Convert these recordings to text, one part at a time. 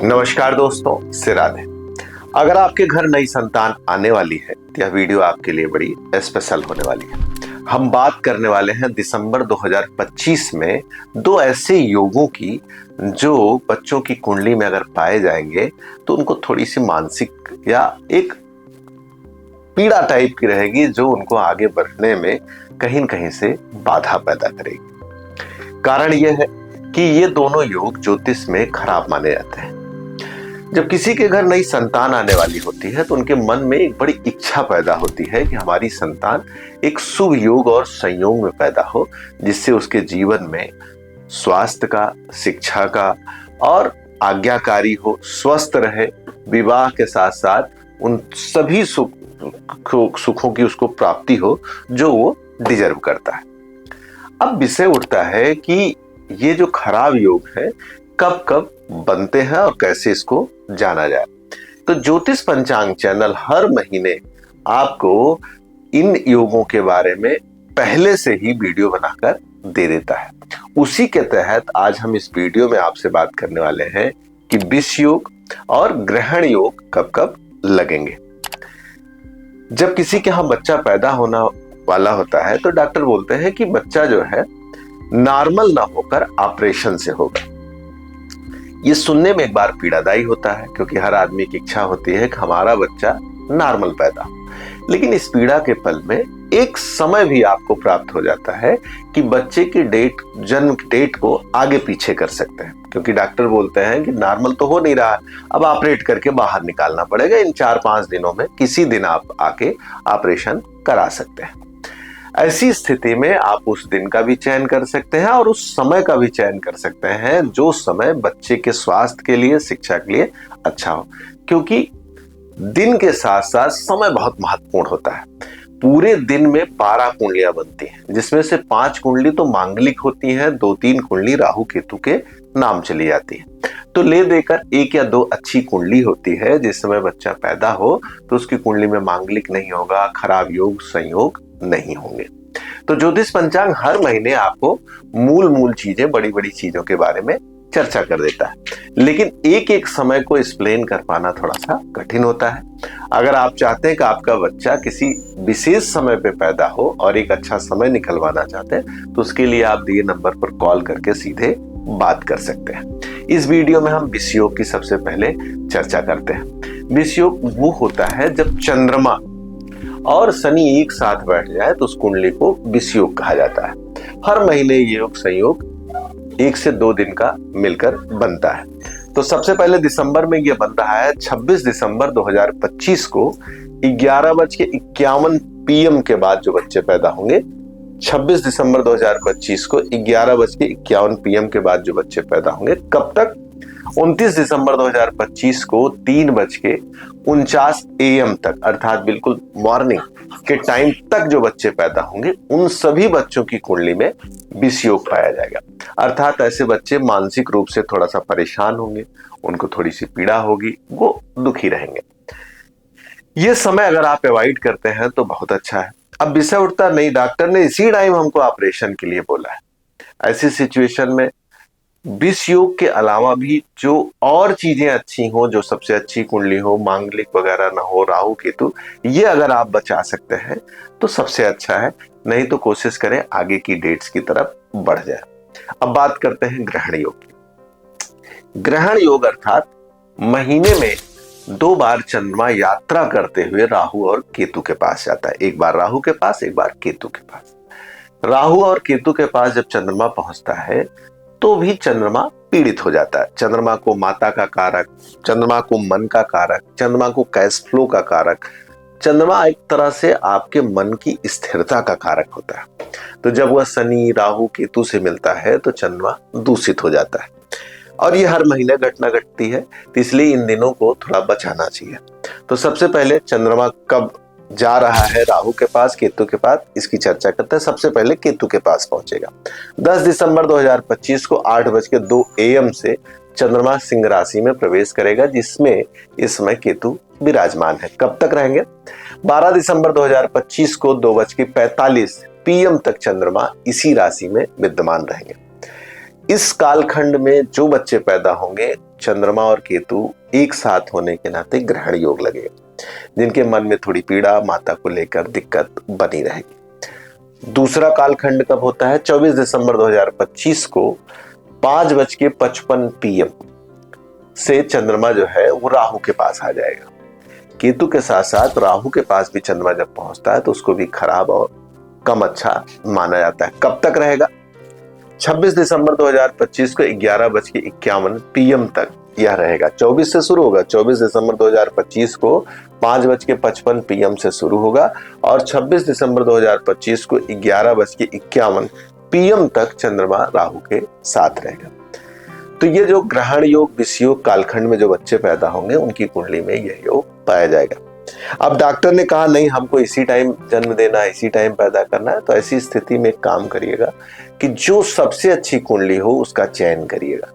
नमस्कार दोस्तों, से राधे। अगर आपके घर नई संतान आने वाली है तो यह वीडियो आपके लिए बड़ी स्पेशल होने वाली है। हम बात करने वाले हैं दिसंबर 2025 में दो ऐसे योगों की जो बच्चों की कुंडली में अगर पाए जाएंगे तो उनको थोड़ी सी मानसिक या एक पीड़ा टाइप की रहेगी जो उनको आगे बढ़ने में कहीं न कहीं से बाधा पैदा करेगी। कारण यह है कि ये दोनों योग ज्योतिष में खराब माने जाते हैं। जब किसी के घर नई संतान आने वाली होती है तो उनके मन में एक बड़ी इच्छा पैदा होती है कि हमारी संतान एक शुभ योग और संयोग में पैदा हो, जिससे उसके जीवन में स्वास्थ्य का, शिक्षा का और आज्ञाकारी हो, स्वस्थ रहे, विवाह के साथ साथ उन सभी सुखों की उसको प्राप्ति हो जो वो डिजर्व करता है। अब विषय उठता है कि ये जो खराब योग है कब कब बनते हैं और कैसे इसको जाना जाए। तो ज्योतिष पंचांग चैनल हर महीने आपको इन योगों के बारे में पहले से ही वीडियो बनाकर दे देता है। उसी के तहत आज हम इस वीडियो में आपसे बात करने वाले हैं कि विष योग और ग्रहण योग कब कब लगेंगे। जब किसी के यहाँ बच्चा पैदा होना वाला होता है तो डॉक्टर बोलते हैं कि बच्चा जो है नॉर्मल ना होकर ऑपरेशन से होगा। ये सुनने में एक बार पीड़ादायी होता है क्योंकि हर आदमी की इच्छा होती है कि हमारा बच्चा नॉर्मल पैदा हो, लेकिन इस पीड़ा के पल में एक समय भी आपको प्राप्त हो जाता है कि बच्चे की जन्म डेट को आगे पीछे कर सकते हैं, क्योंकि डॉक्टर बोलते हैं कि नॉर्मल तो हो नहीं रहा, अब ऑपरेट करके बाहर निकालना पड़ेगा। इन 4-5 दिनों में किसी दिन आप आके ऑपरेशन करा सकते हैं। ऐसी स्थिति में आप उस दिन का भी चयन कर सकते हैं और उस समय का भी चयन कर सकते हैं जो समय बच्चे के स्वास्थ्य के लिए, शिक्षा के लिए अच्छा हो, क्योंकि दिन के साथ साथ समय बहुत महत्वपूर्ण होता है। पूरे दिन में 12 कुंडलियां बनती हैं, जिसमें से 5 कुंडली तो मांगलिक होती हैं, 2-3 कुंडली राहु केतु के नाम चली जाती है। तो ले देकर 1 या 2 अच्छी कुंडली होती है। जिस समय बच्चा पैदा हो तो उसकी कुंडली में मांगलिक नहीं होगा, खराब योग संयोग नहीं होंगे। तो ज्योतिष पंचांग हर महीने आपको मूल चीजें, बड़ी बड़ी चीजों के बारे में चर्चा कर देता है, लेकिन एक एक समय को एक्सप्लेन कर पाना थोड़ा सा कठिन होता है। अगर आप चाहते हैं कि आपका बच्चा किसी विशेष समय पे पैदा हो और एक अच्छा समय निकलवाना चाहते हैं तो उसके लिए आप दिए नंबर पर कॉल करके सीधे बात कर सकते हैं। इस वीडियो में हम विष योग की सबसे पहले चर्चा करते हैं। विष योग वो होता है जब चंद्रमा और शनि एक साथ बैठ जाए तो उस कुंडली को विष योग कहा जाता है। हर महीने ये योग संयोग 1 से 2 दिन का मिलकर बनता है। तो सबसे पहले दिसंबर में यह बन रहा है 26 दिसंबर 2025 को 11:51 PM के बाद जो बच्चे पैदा होंगे, 26 दिसंबर 2025 को 11:51 PM के बाद जो बच्चे पैदा होंगे, कब तक? 29 दिसंबर 2025 को 3:49 AM तक, अर्थात बिल्कुल मॉर्निंग के टाइम तक जो बच्चे पैदा होंगे उन सभी बच्चों की कुंडली में विष योग पाया जाएगा। अर्थात ऐसे बच्चे मानसिक रूप से थोड़ा सा परेशान होंगे, उनको थोड़ी सी पीड़ा होगी, वो दुखी रहेंगे। ये समय अगर आप अवॉइड करते हैं तो बहुत अच्छा है। अब विषय उठता नहीं, डॉक्टर ने इसी टाइम हमको ऑपरेशन के लिए बोला है। ऐसी सिचुएशन में विष योग के अलावा भी जो और चीजें अच्छी हो, जो सबसे अच्छी कुंडली हो, मांगलिक वगैरह ना हो, राहु केतु, ये अगर आप बचा सकते हैं तो सबसे अच्छा है, नहीं तो कोशिश करें आगे की डेट्स की तरफ बढ़ जाए। अब बात करते हैं ग्रहण योग की। ग्रहण योग अर्थात महीने में 2 बार चंद्रमा यात्रा करते हुए राहु और केतु के पास जाता है। एक बार राहु के पास, एक बार केतु के पास। राहु और केतु के पास जब चंद्रमा पहुंचता है तो भी चंद्रमा पीड़ित हो जाता है। चंद्रमा को माता का कारक, चंद्रमा को मन का कारक, चंद्रमा को कैश फ्लो का कारक, चंद्रमा एक तरह से आपके मन की स्थिरता का कारक होता है। तो जब वह शनि राहु केतु से मिलता है तो चंद्रमा दूषित हो जाता है और ये हर महीने घटना घटती है, तो इसलिए इन दिनों को थोड़ा बचाना चाहिए। तो सबसे पहले चंद्रमा कब जा रहा है राहु के पास, केतु के पास, इसकी चर्चा करते हैं। सबसे पहले केतु के पास पहुंचेगा 10 दिसंबर 2025 को 8:02 AM से चंद्रमा सिंह राशि में प्रवेश करेगा, जिसमें इस समय केतु विराजमान है। कब तक रहेंगे? 12 दिसंबर 2025 को 2:45 PM तक चंद्रमा इसी राशि में विद्यमान रहेंगे। इस कालखंड में जो बच्चे पैदा होंगे चंद्रमा और केतु एक साथ होने के नाते ग्रहण योग लगेगा, जिनके मन में थोड़ी पीड़ा, माता को लेकर दिक्कत बनी रहेगी। दूसरा कालखंड कब होता है? 24 दिसंबर 2025 को 5:55 PM से चंद्रमा जो है वो राहु के पास आ जाएगा। केतु के साथ साथ राहु के पास भी चंद्रमा जब पहुंचता है तो उसको भी खराब और कम अच्छा माना जाता है। कब तक रहेगा? 26 दिसंबर 2025 को 11:51 PM तक यह रहेगा। 24 से शुरू होगा, 24 दिसंबर 2025 को 5:55 PM से शुरू होगा और 26 दिसंबर 2025 को 11:51 PM तक चंद्रमा राहु के साथ रहेगा। तो ये जो ग्रहण योग, विषयोग कालखंड में जो बच्चे पैदा होंगे उनकी कुंडली में यह योग पाया जाएगा। अब डॉक्टर ने कहा नहीं, हमको इसी टाइम जन्म देना है, इसी टाइम पैदा करना है, तो ऐसी स्थिति में एक काम करिएगा कि जो सबसे अच्छी कुंडली हो उसका चयन करिएगा।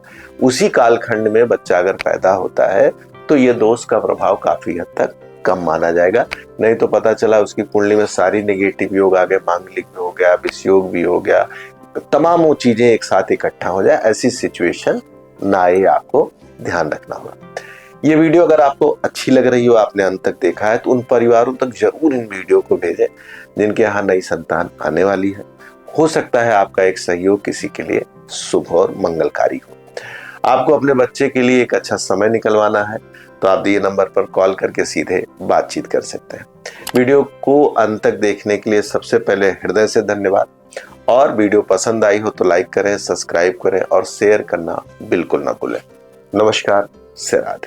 उसी कालखंड में बच्चा अगर पैदा होता है तो ये दोष का प्रभाव काफी हद तक कम माना जाएगा। नहीं तो पता चला उसकी कुंडली में सारी नेगेटिव योग आ गए, मांगलिक भी हो गया, विषयोग भी हो गया, तमाम वो चीजें एक साथ इकट्ठा हो जाए, ऐसी सिचुएशन ना आए, आपको ध्यान रखना होगा। ये वीडियो अगर आपको अच्छी लग रही हो, आपने अंत तक देखा है, तो उन परिवारों तक जरूर इन वीडियो को भेजें जिनके यहाँ नई संतान आने वाली है। हो सकता है आपका एक सहयोग किसी के लिए शुभ और मंगलकारी हो। आपको अपने बच्चे के लिए एक अच्छा समय निकलवाना है तो आप दिए नंबर पर कॉल करके सीधे बातचीत कर सकते हैं। वीडियो को अंत तक देखने के लिए सबसे पहले हृदय से धन्यवाद। और वीडियो पसंद आई हो तो लाइक करें, सब्सक्राइब करें और शेयर करना बिल्कुल ना भूलें। नमस्कार, से राधे।